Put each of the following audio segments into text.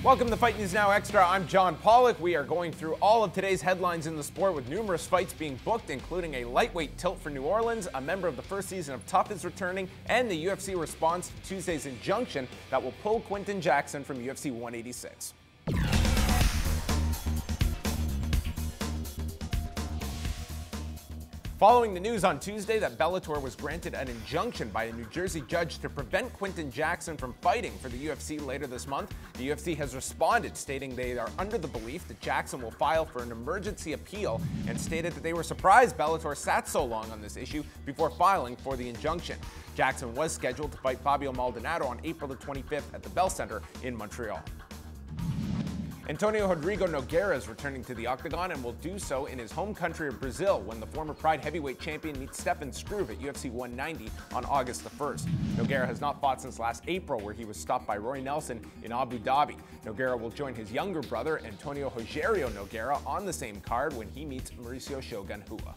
Welcome to Fight News Now Extra. I'm John Pollock. We are going through all of today's headlines in the sport with numerous fights being booked, including a lightweight tilt for New Orleans, a member of the first season of Tough is returning, and the UFC response to Tuesday's injunction that will pull Quinton Jackson from UFC 186. Following the news on Tuesday that Bellator was granted an injunction by a New Jersey judge to prevent Quinton Jackson from fighting for the UFC later this month, the UFC has responded, stating they are under the belief that Jackson will file for an emergency appeal, and stated that they were surprised Bellator sat so long on this issue before filing for the injunction. Jackson was scheduled to fight Fabio Maldonado on April the 25th at the Bell Center in Montreal. Antonio Rodrigo Nogueira is returning to the octagon and will do so in his home country of Brazil when the former Pride heavyweight champion meets Stefan Struve at UFC 190 on August the 1st. Nogueira has not fought since last April, where he was stopped by Roy Nelson in Abu Dhabi. Nogueira will join his younger brother, Antonio Rogerio Nogueira, on the same card when he meets Mauricio Shogun Rua.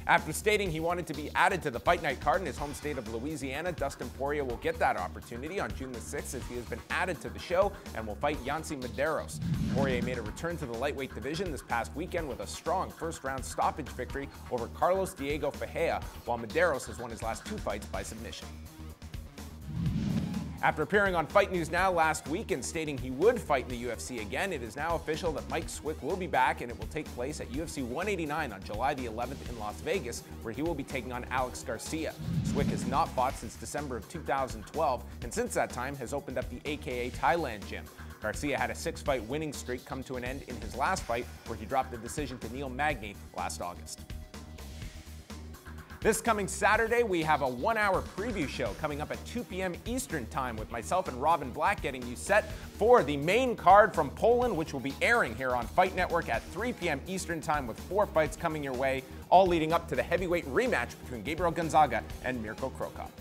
After stating he wanted to be added to the Fight Night card in his home state of Louisiana, Dustin Poirier will get that opportunity on June the 6th, as he has been added to the show and will fight Yancy Medeiros. Poirier made a return to the lightweight division this past weekend with a strong first-round stoppage victory over Carlos Diego Ferreira, while Medeiros has won his last two fights by submission. After appearing on Fight News Now last week and stating he would fight in the UFC again, it is now official that Mike Swick will be back, and it will take place at UFC 189 on July the 11th in Las Vegas, where he will be taking on Alex Garcia. Swick has not fought since December of 2012, and since that time has opened up the AKA Thailand gym. Garcia had a 6-fight winning streak come to an end in his last fight, where he dropped the decision to Neil Magny last August. This coming Saturday, we have a 1-hour preview show coming up at 2 p.m. Eastern Time with myself and Robin Black getting you set for the main card from Poland, which will be airing here on Fight Network at 3 p.m. Eastern Time, with 4 fights coming your way, all leading up to the heavyweight rematch between Gabriel Gonzaga and Mirko Cro Cop.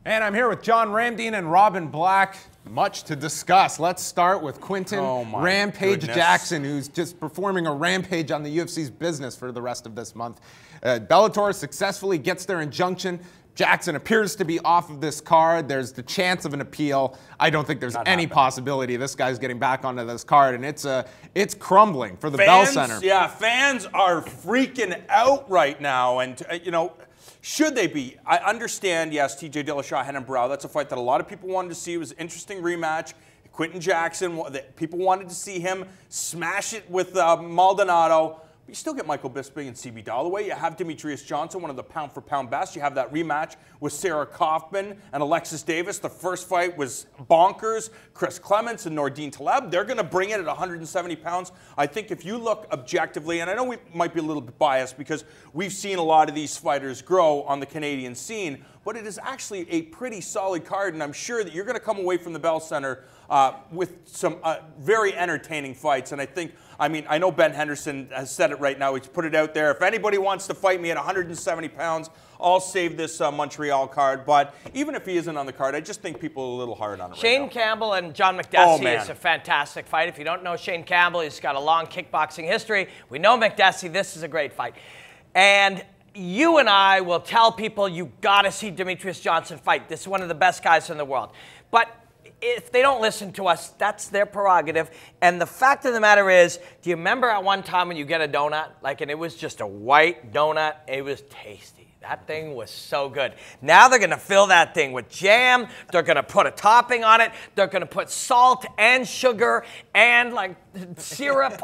And I'm here with John Ramdeen and Robin Black. Much to discuss. Let's start with Quinton Rampage Jackson, who's just performing a rampage on the UFC's business for the rest of this month. Bellator successfully gets their injunction. Jackson appears to be off of this card. There's the chance of an appeal. I don't think there's any possibility this guy's getting back onto this card, and it's crumbling for the Bell Center. Yeah, fans are freaking out right now, and you know, should they be? I understand, yes, TJ Dillashaw, Renan Barão. That's a fight that a lot of people wanted to see. It was an interesting rematch. Quinton Jackson, people wanted to see him smash it with Maldonado. But you still get Michael Bisping and CB Dalloway. You have Demetrius Johnson, one of the pound-for-pound best. You have that rematch with Sarah Kaufman and Alexis Davis. The first fight was bonkers. Chris Clements and Nordine Taleb. They're going to bring it at 170 pounds. I think if you look objectively, and I know we might be a little bit biased because we've seen a lot of these fighters grow on the Canadian scene, but it is actually a pretty solid card, and I'm sure that you're going to come away from the Bell Center with some very entertaining fights. And I know Ben Henderson has said it right now. He's put it out there. If anybody wants to fight me at 170 pounds, I'll save this Montreal card. But even if he isn't on the card, I just think people are a little hard on it Shane right now. Campbell and John McDessie is a fantastic fight. If you don't know Shane Campbell, he's got a long kickboxing history. We know McDessie. This is a great fight. And you and I will tell people you got to see Demetrius Johnson fight. This is one of the best guys in the world. But if they don't listen to us, that's their prerogative. And the fact of the matter is, do you remember at one time when you get a donut? And it was just a white donut. It was tasty. That thing was so good. Now they're going to fill that thing with jam. They're going to put a topping on it. They're going to put salt and sugar and syrup.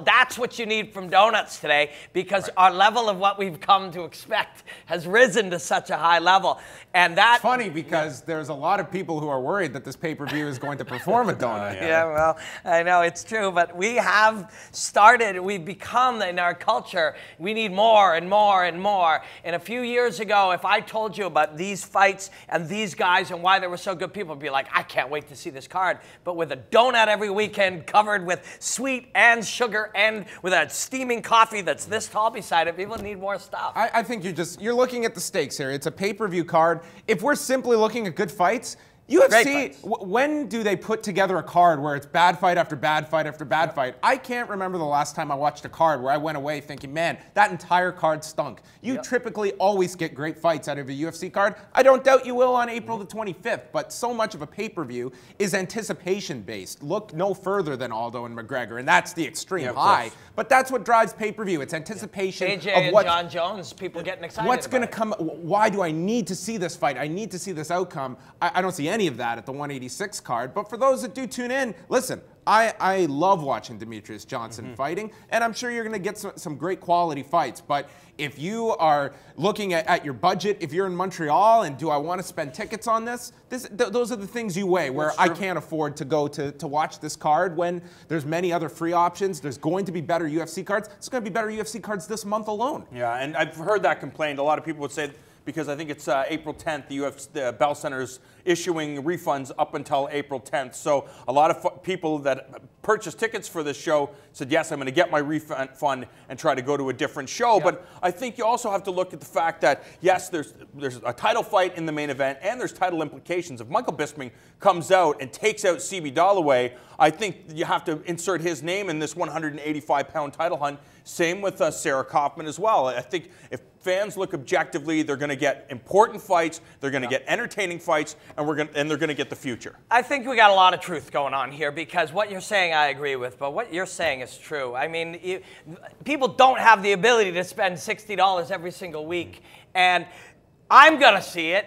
That's what you need from donuts today, because our level of what we've come to expect has risen to such a high level. And that's funny because there's a lot of people who are worried that this pay-per-view is going to perform a donut. Yeah, well, I know it's true, but we have started, we've become in our culture, we need more and more and more. And a few years ago, if I told you about these fights and these guys and why they were so good, people would be like, I can't wait to see this card. But with a donut every weekend covered with sweet and sugar and with a steaming coffee that's this tall beside it, people need more stuff. I think you're looking at the stakes here. It's a pay-per-view card. If we're simply looking at good fights, UFC, when do they put together a card where it's bad fight after bad fight after bad fight? I can't remember the last time I watched a card where I went away thinking, man, that entire card stunk. You typically always get great fights out of a UFC card. I don't doubt you will on April the 25th, but so much of a pay-per-view is anticipation-based. Look no further than Aldo and McGregor, and that's the extreme high. But that's what drives pay-per-view. It's anticipation AJ of what, and John Jones, people getting excited what's going to about come. Why do I need to see this fight? I need to see this outcome. I don't see any of that at the 186 card. But for those that do tune in, listen, I love watching Demetrius Johnson fighting, and I'm sure you're going to get some great quality fights. But if you are looking at your budget, if you're in Montreal and do I want to spend tickets on this, those are the things you weigh, where I can't afford to go to watch this card when there's many other free options. There's going to be better UFC cards. It's going to be better UFC cards this month alone. Yeah, and I've heard that complained. A lot of people would say, because I think it's April 10th, the Bell Center's issuing refunds up until April 10th. So a lot of people that purchased tickets for this show said, yes, I'm going to get my refund and try to go to a different show. Yeah. But I think you also have to look at the fact that, yes, there's a title fight in the main event, and there's title implications. If Michael Bisping comes out and takes out CB Dollaway, I think you have to insert his name in this 185-pound title hunt. Same with Sarah Kaufman as well. I think if fans look objectively, they're going to get important fights, they're going to get entertaining fights, and they're going to get the future. I think we got a lot of truth going on here, because what you're saying I agree with, but what you're saying is true. I mean, people don't have the ability to spend $60 every single week, and I'm going to see it.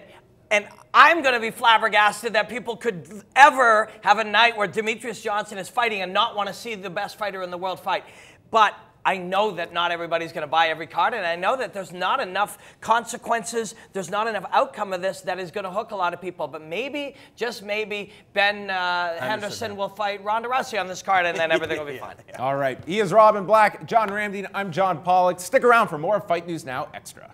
And I'm going to be flabbergasted that people could ever have a night where Demetrius Johnson is fighting and not want to see the best fighter in the world fight. But I know that not everybody's going to buy every card, and I know that there's not enough consequences, there's not enough outcome of this that is going to hook a lot of people. But maybe, just maybe, Ben Henderson will fight Ronda Rousey on this card, and then everything will be fine. All right. He is Robin Black, John Ramdine. I'm John Pollock. Stick around for more Fight News Now Extra.